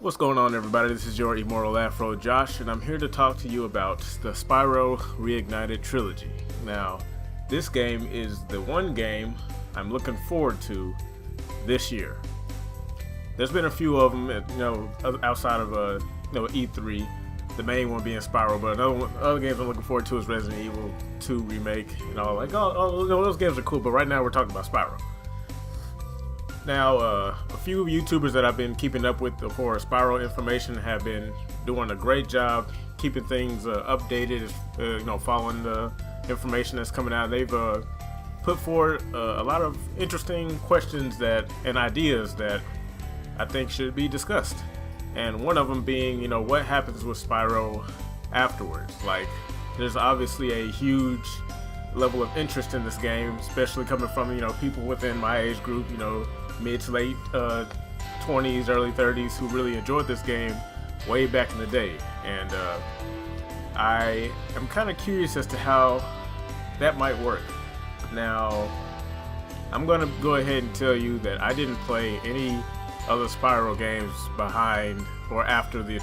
What's going on, everybody? This is your Immoral Afro Josh, and I'm here to talk to you about the Spyro Reignited Trilogy. Now, this game is the one game I'm looking forward to this year. There's been a few of them, outside of E3, the main one being Spyro, but other games I'm looking forward to is Resident Evil 2 remake and all. Those games are cool, but right now we're talking about Spyro. Now, a few YouTubers that I've been keeping up with for Spyro information have been doing a great job keeping things updated, following the information that's coming out. They've put forward a lot of interesting questions and ideas that I think should be discussed. And one of them being, what happens with Spyro afterwards? Like, there's obviously a huge level of interest in this game, especially coming from, people within my age group, mid to late 20s, early 30s, who really enjoyed this game way back in the day. And I am kind of curious as to how that might work. Now, I'm going to go ahead and tell you that I didn't play any other Spyro games behind or after the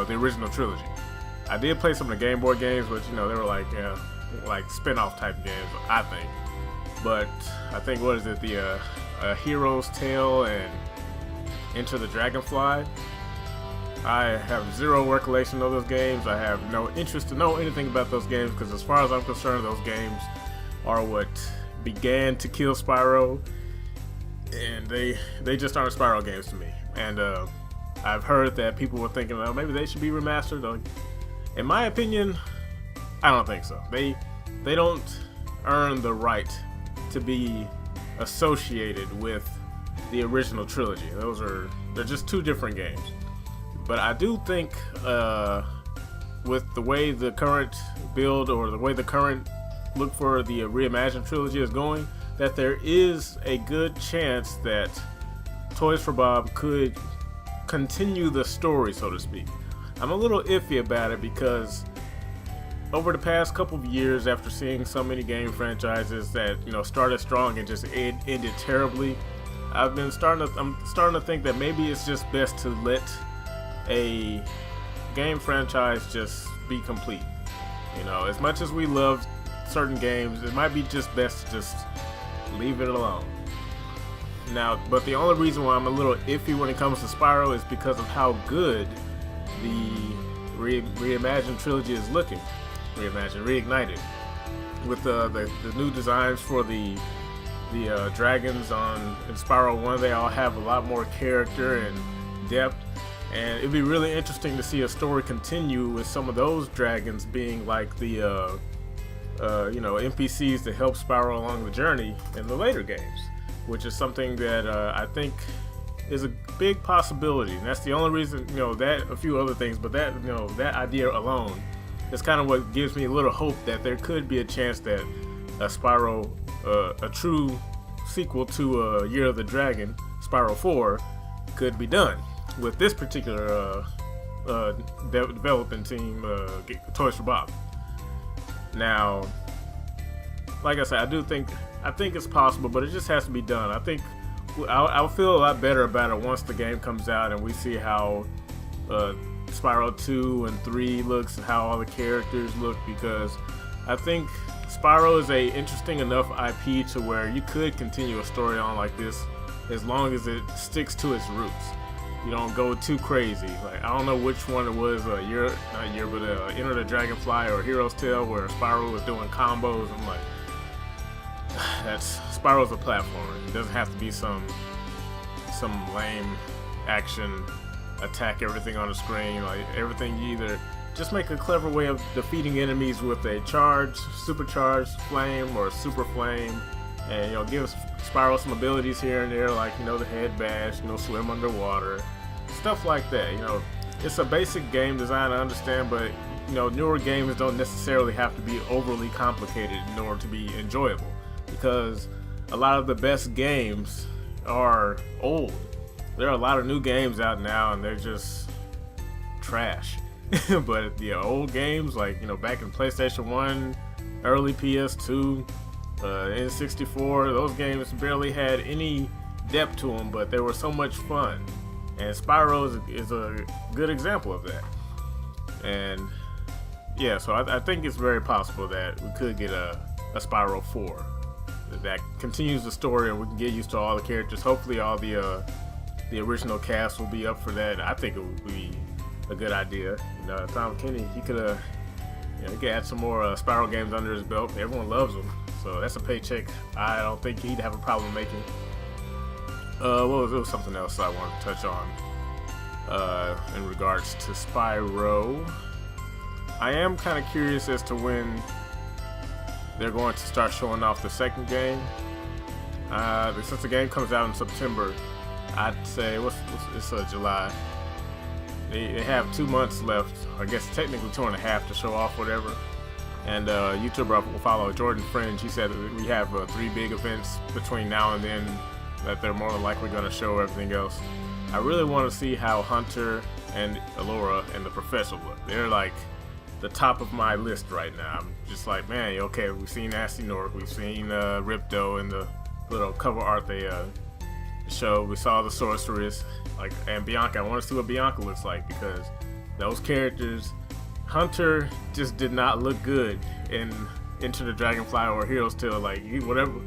original trilogy. I did play some of the Game Boy games, but they were like spin-off type games, I think. But I think, the Hero's Tale and Enter the Dragonfly, I have zero recollection of those games. I have no interest to know anything about those games, because as far as I'm concerned, those games are what began to kill Spyro, and they just aren't Spyro games to me. And I've heard that people were thinking, well, maybe they should be remastered. In my opinion, I don't think so. They don't earn the right to be associated with the original trilogy. They're just two different games. But I do think with the way the current build, or the way the current look for the reimagined trilogy is going, that there is a good chance that Toys for Bob could continue the story, so to speak. I'm a little iffy about it, because over the past couple of years, after seeing so many game franchises that started strong and just ended terribly, I'm starting to think that maybe it's just best to let a game franchise just be complete. As much as we love certain games, it might be just best to just leave it alone. Now, but the only reason why I'm a little iffy when it comes to Spyro is because of how good the reimagined trilogy is looking. Reignited, with the new designs for the dragons in Spyro 1. They all have a lot more character and depth, and it'd be really interesting to see a story continue with some of those dragons being like the NPCs to help Spyro along the journey in the later games, which is something that I think is a big possibility. And that's the only reason, that a few other things, but that that idea alone is kind of what gives me a little hope that there could be a chance that a Spyro, a true sequel to Year of the Dragon, Spyro 4, could be done with this particular development team, Toys for Bob. Now, like I said, I think it's possible, but it just has to be done. I think I'll feel a lot better about it once the game comes out and we see how Spyro 2 and 3 looks and how all the characters look, because I think Spyro is a interesting enough IP to where you could continue a story on like this as long as it sticks to its roots. You don't go too crazy. Like, I don't know which one it was, Enter the Dragonfly or Hero's Tale, where Spyro was doing combos. I'm like, Spyro's a platformer. It doesn't have to be some lame action attack everything on the screen. Like, everything, you either just make a clever way of defeating enemies with a supercharged flame or super flame, and give Spyro some abilities here and there, like the head bash, swim underwater, stuff like that. It's a basic game design, I understand, but newer games don't necessarily have to be overly complicated in order to be enjoyable, because a lot of the best games are old. There are a lot of new games out now, and they're just trash. But the old games, like back in PlayStation 1, early PS2, N64, those games barely had any depth to them, but they were so much fun. and Spyro is a good example of that. And yeah, so I think it's very possible that we could get a Spyro 4 that continues the story, and we can get used to all the characters. Hopefully all the original cast will be up for that. I think it would be a good idea. Tom Kenny, he could he could add some more Spyro games under his belt. Everyone loves them, so that's a paycheck I don't think he'd have a problem making. There was something else I wanted to touch on in regards to Spyro. I am kind of curious as to when they're going to start showing off the second game. Since the game comes out in September, I'd say it's July. They have 2 months left. I guess technically 2.5 to show off whatever. And YouTuber I follow, Jordan Fringe, he said that we have 3 big events between now and then that they're more than likely going to show everything else. I really want to see how Hunter and Alora and the Professor look. They're like the top of my list right now. I'm just like, man, okay, we've seen Nasty Nork, we've seen Ripto and the little cover art they showed. We saw the Sorceress, and Bianca. I want to see what Bianca looks like, because those characters, Hunter just did not look good in Enter the Dragonfly or Hero's Tale, whatever.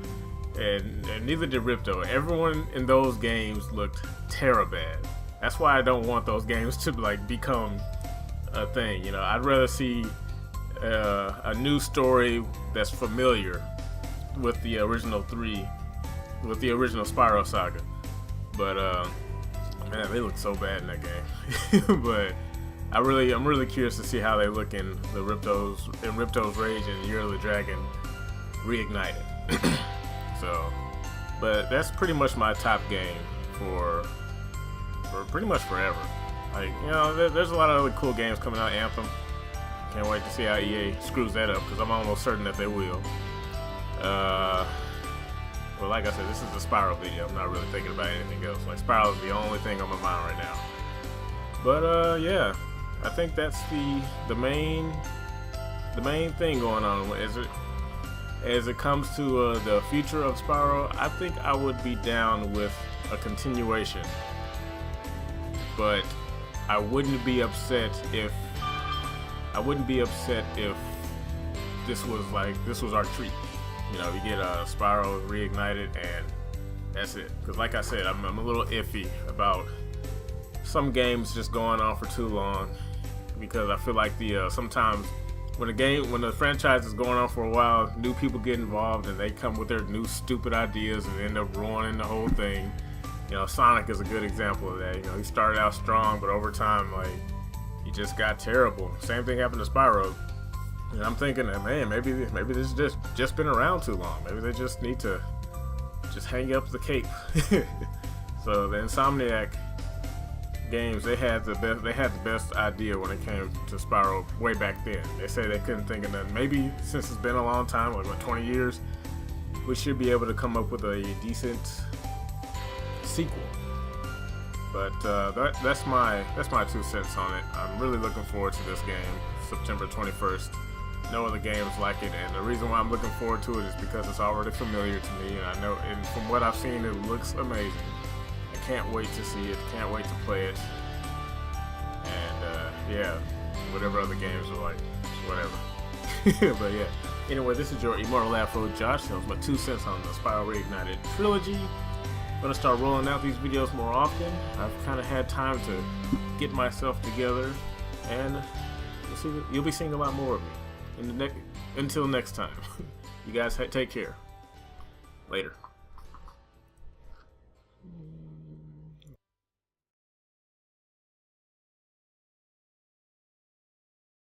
And neither did Ripto. Everyone in those games looked terrible. That's why I don't want those games to become a thing. I'd rather see a new story that's familiar with the original 3, with the original Spyro saga. But man, they look so bad in that game. But I'm really curious to see how they look in Ripto's Rage and Year of the Dragon Reignited. So, but that's pretty much my top game for pretty much forever. There's a lot of other cool games coming out. Anthem, can't wait to see how EA screws that up, because I'm almost certain that they will. Well, like I said, this is the Spyro video. I'm not really thinking about anything else. Spyro is the only thing on my mind right now. But yeah, I think that's the main thing going on. As it comes to the future of Spyro, I think I would be down with a continuation. But I wouldn't be upset if this was our treat. You get Spyro Reignited and that's it. Because like I said, I'm a little iffy about some games just going on for too long, because I feel like sometimes when the franchise is going on for a while, new people get involved and they come with their new stupid ideas and end up ruining the whole thing. Sonic is a good example of that. He started out strong, but over time, he just got terrible. Same thing happened to Spyro. And I'm thinking that, man, maybe this has just been around too long. Maybe they just need to just hang up the cape. So the Insomniac games, they had the best idea when it came to Spyro way back then. They say they couldn't think of nothing. Maybe since it's been a long time, 20 years, we should be able to come up with a decent sequel. But that's my 2 cents on it. I'm really looking forward to this game, September 21st. No other games like it, and the reason why I'm looking forward to it is because it's already familiar to me, and I know, and from what I've seen, it looks amazing. I can't wait to see it, can't wait to play it, and yeah, whatever other games are like, whatever. But yeah, anyway, this is your Immortal Afro Josh. That was my 2 cents on the Spyro Reignited Trilogy. I'm gonna start rolling out these videos more often. I've kind of had time to get myself together, and you'll be seeing a lot more of me. Until next time, you guys take care. Later.